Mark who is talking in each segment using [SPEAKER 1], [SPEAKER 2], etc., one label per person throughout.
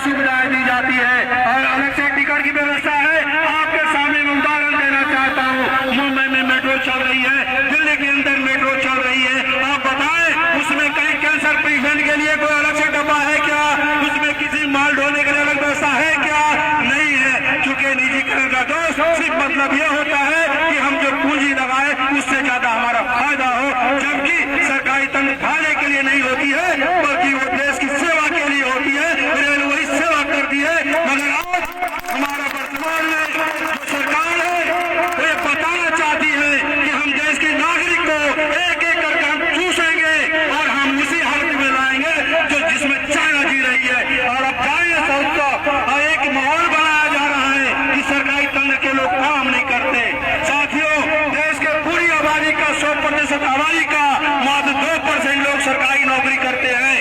[SPEAKER 1] सुविधाएं दी जाती है और अलग से टिकट की व्यवस्था है। आपके सामने मैं उदाहरण देना चाहता हूँ, मुंबई में मेट्रो चल रही है, दिल्ली के अंदर मेट्रो चल रही है। आप बताएं उसमें कहीं कैंसर पेशेंट के लिए कोई अलग से डब्बा है क्या? उसमें किसी माल ढोने के लिए अलग व्यवस्था है क्या? नहीं है। चूंकि निजीकरण का दोष सिर्फ मतलब ये होता है कि हम जो पूंजी लगाए उससे ज्यादा हमारा फायदा हो, जबकि सरकारी तंत्र खाने के लिए नहीं होती है बल्कि वो देश की सेवा के लिए होती है। रेलवे वही सेवा करती है। मगर आज हमारा वर्तमान में जो सरकार है वो ये बताना चाहती है कि हम देश के नागरिक को एक एक करके हम चूसेंगे और हम उसी हालत में लाएंगे जो जिसमें चाइना जी रही है। और अब चाइना साउथ का एक माहौल बनाया जा रहा है कि सरकारी तंत्र के लोग काम नहीं करते। साथियों, देश के पूरी आबादी का 100% आबादी का मात्र 2% लोग सरकारी नौकरी करते हैं।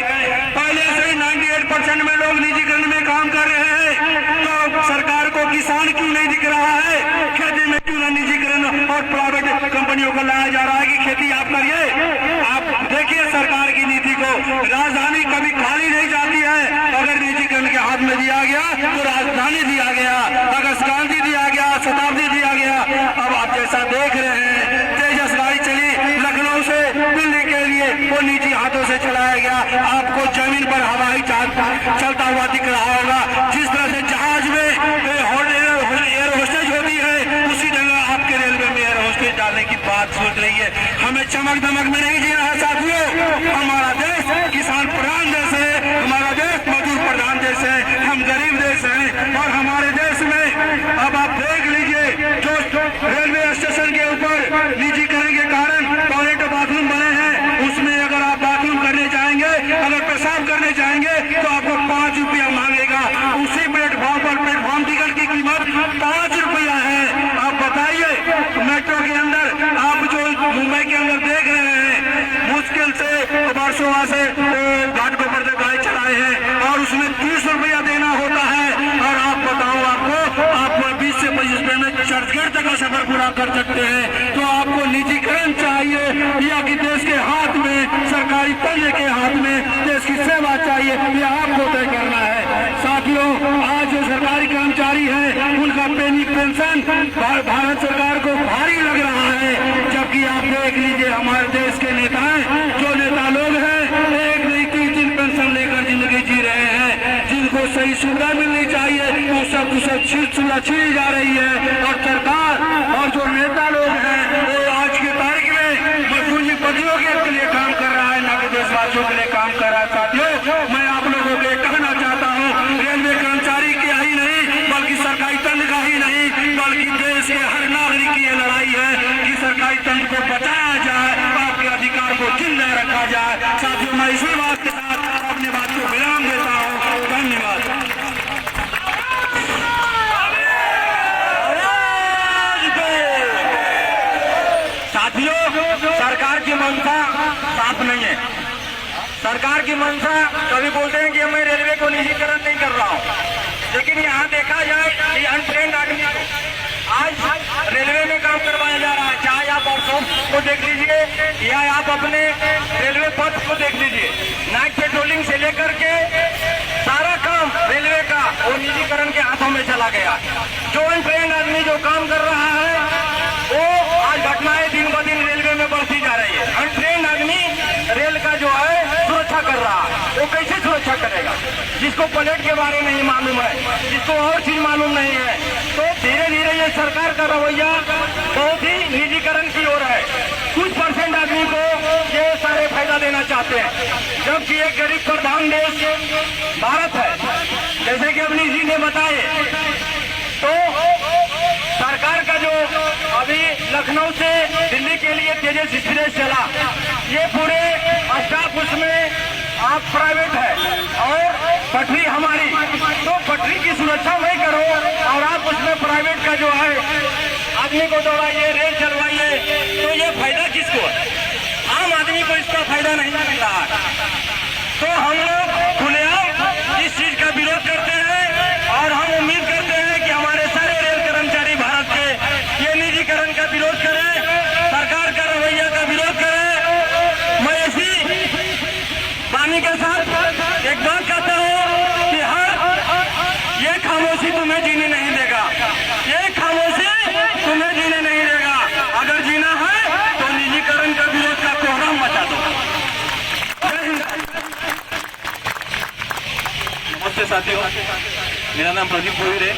[SPEAKER 1] पहले से ही 98% में लोग निजीकरण में काम कर रहे हैं। तो सरकार को किसान क्यों नहीं दिख रहा है? खेती में क्यों ना निजीकरण और प्राइवेट कंपनियों को लाया जा रहा है कि खेती आप करिए? आप देखिए सरकार की नीति को, राजधानी कभी खाली नहीं जाती है। अगर निजीकरण के हाथ में दिया गया तो राजधानी दिया गया, अगर क्रांति दिया गया, शताब्दी दिया गया। अब आप जैसा देख रहे हैं, तेजस गाड़ी चली लखनऊ से दिल्ली के लिए, वो निजी हाथों से चलाया गया। आपको जमीन पर हवाई जहाज चलता हुआ दिख रहा होगा। जिस तरह से जहाज में एयर होस्टेज होती है, उसी जगह आपके रेलवे में एयर होस्टेज डालने की बात सोच रही है। हमें चमक दमक में नहीं जीना है साथियों। हमारा देश किसान प्रधान देश है, हमारा देश मजदूर प्रधान देश है, हम गरीब देश हैं। और हमारे देश में अब आप देख लीजिए, जो रेलवे स्टेशन के ऊपर निजीकरण के कारण टॉयलेट बाथरूम बने हैं, उसमें अगर आप बाथरूम करने जाएंगे, अगर पेशाब करने जाएंगे तो आपको 5 रुपया मांगेगा। उसी प्लेटफॉर्म पर प्लेटफॉर्म टिकट की कीमत 5 रुपया है। आप बताइए, मेट्रो के अंदर आप जो मुंबई के अंदर देख रहे हैं, मुश्किल से वर्षों से घाट गोबर तक गाड़ी चलाए हैं और उसमें 30 रुपया देना होता है। और आप बताओ, आप 20 से 25 रुपये में चर्चगेट तक का सफर पूरा कर सकते हैं। तो आपको निजीकरण चाहिए या कि देश के हाथ में, सरकारी तंत्र के हाथ में देश की सेवा चाहिए, यह आपको तय करना है। साथियों, आज जो सरकारी कर्मचारी हैं उनका पेंशन भारत सरकार को भारी लग रहा है, जबकि आप देख लीजिए हमारे देश के नेताएं, जो नेता लोग हैं, एक नहीं 3 पेंशन लेकर जिंदगी जी रहे हैं। जिनको सही सुविधा मिलनी चाहिए वो सब सुविधा छीनी जा रही है। और सरकार और जो नेता लोग हैं वो आज की तारीख में मजदूरियों के लिए काम कर रहा है, न कि देशवासियों के लिए काम कर रहा है। साथियों, मैं आप लोगों को कहना चाहता हूँ, रेलवे कर्मचारी का ही नहीं बल्कि सरकारी तंत्र का ही नहीं बल्कि देश के हर नागरिक की ये लड़ाई है कि सरकारी तंत्र को बचाया जाए, आपके अधिकार को जिंदा रखा जाए। साथियों, मैं इसी बात के साथ अपनी बात को विराम देता हूँ। धन्यवाद। साथियों, सरकार की मंशा साफ नहीं है। सरकार की मंशा कभी बोलते हैं कि मैं रेलवे को निजीकरण नहीं कर रहा हूँ, लेकिन यहाँ देखा जाए कि अनट्रेंड आदमी आज रेलवे में काम करवाया जा रहा है। चाहे आप वर्कशॉप को देख लीजिए या आप अपने रेलवे पथ को देख लीजिए, नाइट पेट्रोलिंग से लेकर के सारा काम रेलवे का वो निजीकरण के हाथों में चला गया। जो अनट्रेंड आदमी जो काम कर रहा है वो आज घटनाएं दिन ब दिन रेलवे में बढ़ती जा रही है। अनट्रेंड आदमी रेल का जो है सुरक्षा कर रहा है, वो कैसे सुरक्षा करेगा? जिसको प्लेट के बारे में नहीं मालूम है, जिसको और चीज मालूम नहीं है। तो धीरे धीरे ये सरकार का रवैया बहुत ही निजीकरण की ओर है। कुछ % आदमी को ये सारे फायदा देना चाहते हैं, जबकि एक गरीब प्रधान देश भारत है, जैसे कि अपनी जी ने बताए। तो सरकार का जो अभी लखनऊ से दिल्ली के लिए तेजस एक्सप्रेस चला, ये पूरे स्टाफ उसमें आप प्राइवेट है और पटरी हमारी, तो पटरी की सुरक्षा नहीं करो और आप उसमें प्राइवेट का जो है आदमी को दौड़ाइए, रेल चलवाइए, तो ये फायदा किसको है? आम आदमी को इसका फायदा नहीं मिल रहा है। तो हम लोग खुलेआम इस चीज का विरोध करते हैं और हम उम्मीद करते हैं कि हमारे सारे रेल कर्मचारी भारत के ये निजीकरण का विरोध करें, सरकार का रवैया का विरोध करें। मैं इसी वाणी के साथ एक बात कहता हूँ कि हर तुम्हें जीने नहीं देगा, ये खामोशी तुम्हें जीने नहीं देगा। अगर जीना है तो निजीकरण का विरोध का प्रोग्राम मचा दो। नमस्ते साथियों, मेरा नाम प्रदीप गोहिर है।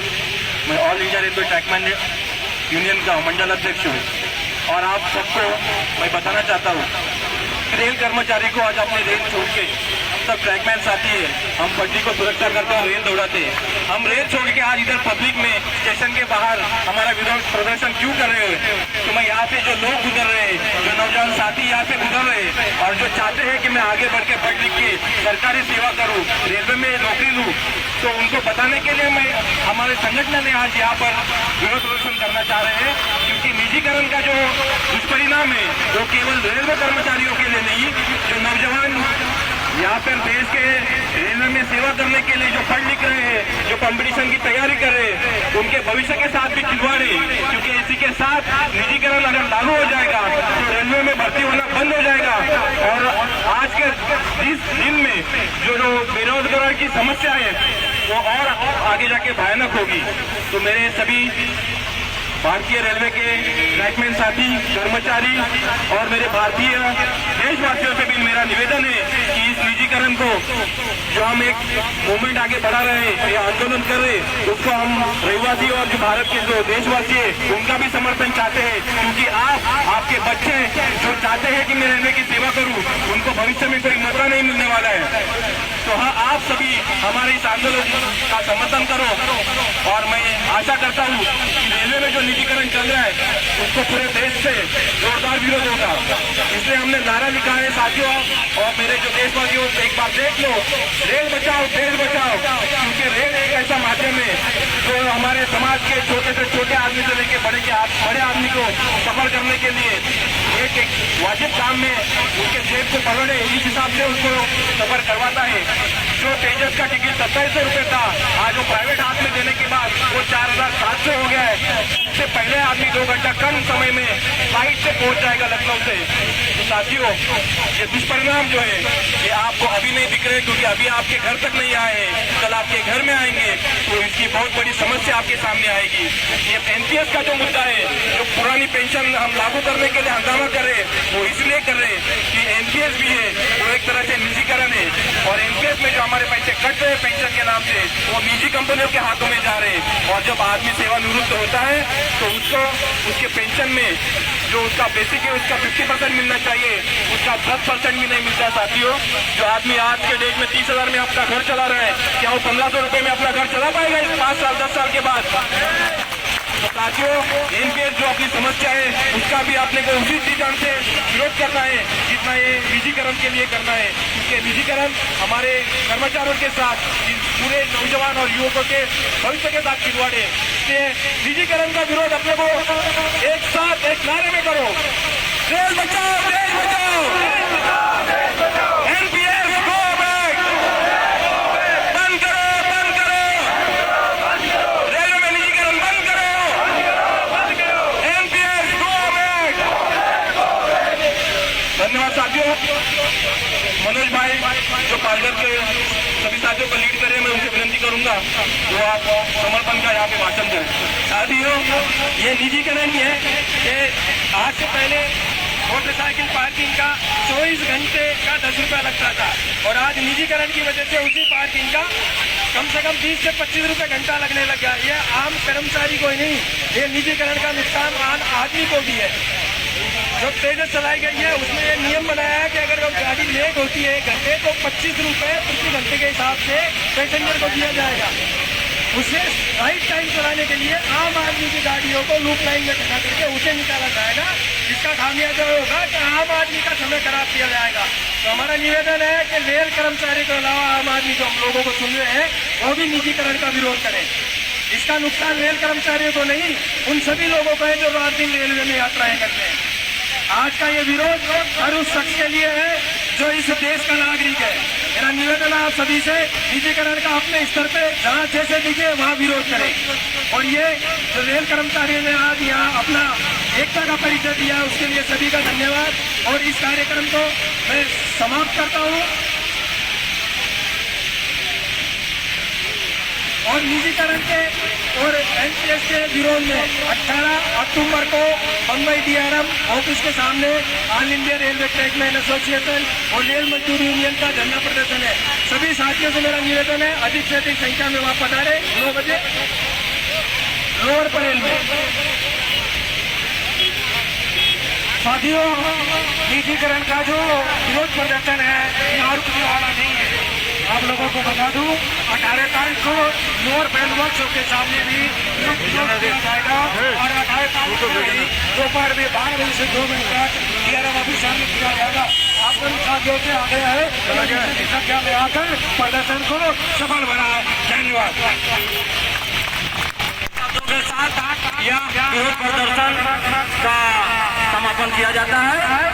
[SPEAKER 1] मैं all India railway trackman union का मंडल अध्यक्ष हूँ और आप सबको मैं बताना चाहता हूँ, रेल कर्मचारी को आज अपने रेल छोड़ के सब ट्रैकमैन साथी है, हम पटरी को सुरक्षा करते हैं, रेल दौड़ाते हैं। हम रेल छोड़ के आज इधर पब्लिक में स्टेशन के बाहर हमारा विरोध प्रदर्शन क्यों कर रहे हो? तो मैं यहाँ से जो लोग गुजर रहे हैं, जो नौजवान साथी यहाँ से गुजर रहे हैं और जो चाहते हैं कि मैं आगे बढ़ के पढ़ लिख के सरकारी सेवा करूँ, रेलवे में नौकरी लूँ, तो उनको बताने के लिए मैं हमारे संगठन ने आज यहाँ पर विरोध प्रदर्शन करना चाह रहे हैं। क्योंकि निजीकरण का जो दुष्परिणाम है वो केवल रेलवे कर्मचारियों के लिए नहीं, जो नौजवान यहाँ पर देश के रेलवे में सेवा करने के लिए जो पढ़ लिख रहे हैं, जो कंपटीशन की तैयारी कर रहे हैं, उनके भविष्य के साथ भी खिलवाड़ है। क्योंकि इसी के साथ निजीकरण अगर लागू हो जाएगा तो रेलवे में भर्ती होना बंद हो जाएगा और आज के इस दिन में जो बेरोजगारी की समस्या है वो और आगे जाके भयानक होगी। तो मेरे सभी भारतीय रेलवे के ट्रैकमैन साथी, कर्मचारी और मेरे भारतीय देशवासियों से भी मेरा निवेदन है कि इस निजीकरण को जो हम एक मूवमेंट आगे बढ़ा रहे हैं, ये आंदोलन कर रहे हैं, उसको हम रविवासी और जो भारत के जो देशवासी है उनका भी समर्थन चाहते हैं। क्योंकि आपके बच्चे जो चाहते हैं कि मैं रेलवे की सेवा करूं, उनको भविष्य में कोई मौका नहीं मिलने वाला है। तो हाँ, आप सभी हमारे इस आंदोलन का समर्थन करो और मैं आशा करता हूँ कि रेलवे में जो निजीकरण चल रहा है उसको पूरे देश से जोरदार विरोध होगा। इसलिए हमने नारा लिखा है साथियों, और मेरे जो देशवासियों एक बार देख लो, रेल बचाओ देश बचाओ। क्योंकि रेल एक ऐसा माध्यम है जो हमारे समाज के छोटे से छोटे आदमी से लेकर बड़े आदमी को सफर करने के लिए एक वाजिब काम में उनके जेब को पकड़े इस हिसाब से उसको सफर करवाता है। जो तेजस का टिकट 2700 रुपये था, आज वो प्राइवेट हाथ में देने के बाद वो 4700 हो गया है। इससे पहले आदमी 2 घंटा कम समय में फ्लाइट से पहुंच जाएगा लखनऊ से। तो साथियों, ये दुष्परिणाम जो है ये आपको अभी नहीं दिख रहे, क्योंकि अभी आपके घर तक नहीं आए हैं, कल आपके घर में आएंगे तो इसकी बहुत बड़ी समस्या आपके सामने आएगी। ये एनपीएस का जो मुद्दा है, जो पुरानी पेंशन हम लागू करने के लिए हंगामा कर रहे हैं, वो इसलिए कर रहे हैं कि एनपीएस भी है वो एक तरह से निजीकरण है और एनपीएस में जो हमारे पैसे कट रहे हैं पेंशन के नाम से, वो निजी कंपनियों के हाथों में जा रहे हैं। और जब आदमी सेवानिवृत्त होता है तो उसको उसके पेंशन में जो उसका बेसिक है उसका 50% मिलना चाहिए, उसका 10% भी नहीं मिलता। साथियों, जो आदमी आज के डेट में 30,000 में अपना घर चला रहा है, क्या वो 1500 रुपये में अपना घर चला पाएगा इस 5 साल 10 साल के बाद? तो साथियों, एनपीएस जो अपनी समस्या है उसका भी आपने को उसी दिशा से विरोध करना है जितना ये निजीकरण के लिए करना है। क्योंकि निजीकरण हमारे कर्मचारियों के साथ पूरे नौजवान और युवकों के भविष्य के साथ खिलवाड़ है। इसलिए निजीकरण का विरोध अपने को एक साथ एक नारे में करो, रेल बचाओ देश बचाओ, एनपीएस गो बैक, बंद करो, रेलवे में निजीकरण बंद करो, एनपीएस गो बैक। धन्यवाद साथियों। मनोज भाई जो पालघर के सभी साथियों को लीड करें, मैं उनसे विनती करूंगा जो आप समर्पण का यहाँ पे भाषण करें। साथियों, ये निजीकरण ही है कि आज से पहले मोटरसाइकिल पार्किंग का 24 घंटे का 10 रुपया लगता था और आज निजीकरण की वजह से उसी पार्किंग का कम से कम 20 से 25 रुपये घंटा लगने लग गया। ये आम कर्मचारी को ही नहीं, ये निजीकरण का नुकसान आम आदमी को भी है। जो तेजस चलाई गई है उसमें ये नियम बनाया है कि अगर वो गाड़ी लेट होती है घंटे तो 25 रुपये प्रति घंटे के हिसाब से पैसेंजर को दिया जाएगा। उसे राइट टाइम चलाने के लिए आम आदमी की गाड़ियों को लूप लाइन में खड़ा करके उसे निकाला जाएगा, जिसका खामियाजा होगा कि आम आदमी का समय खराब किया जाएगा। तो हमारा निवेदन है कि रेल कर्मचारी के अलावा आम आदमी जो हम लोगों को सुन रहे हैं वो भी निजीकरण का विरोध करें। इसका नुकसान रेल कर्मचारियों को नहीं, उन सभी लोगों को है जो रात दिन रेलवे में यात्राएं करते हैं। आज का ये विरोध हर उस शख्स के लिए है जो इस देश का नागरिक है। मेरा निवेदन आप सभी से, निजीकरण का अपने स्तर पे जहाँ जैसे दिखे वहाँ विरोध करें। और ये जो रेल कर्मचारियों ने आज यहाँ अपना एकता का परिचय दिया उसके लिए सभी का धन्यवाद। और इस कार्यक्रम को मैं समाप्त करता हूँ और निजीकरण के और एनपीएस के विरोध में 18 अक्टूबर को बम्बई डीआरएम ऑफिस के सामने all India railway trackman association और रेल मजदूर यूनियन का धरना प्रदर्शन है। सभी साथियों से मेरा निवेदन है अधिक से अधिक संख्या में वहां पधारे 9 बजे लोअर परेल में। साथियों, निजीकरण का जो विरोध प्रदर्शन है यहाँ रुकने वाला नहीं है। आप लोगों को बता दूं 18 तारीख को लोअर परेल वर्कशॉप के सामने भी विरोध किया जाएगा और 18 तारीख को दोपहर में 12 बजे से 2 बजे तक डीआरएम ऑफिस सामने किया जाएगा। आप लोग साथियों से आ गया है संख्या में आकर प्रदर्शन को सफल बनाए। धन्यवाद। के साथ यह विरोध प्रदर्शन का समापन किया जाता है।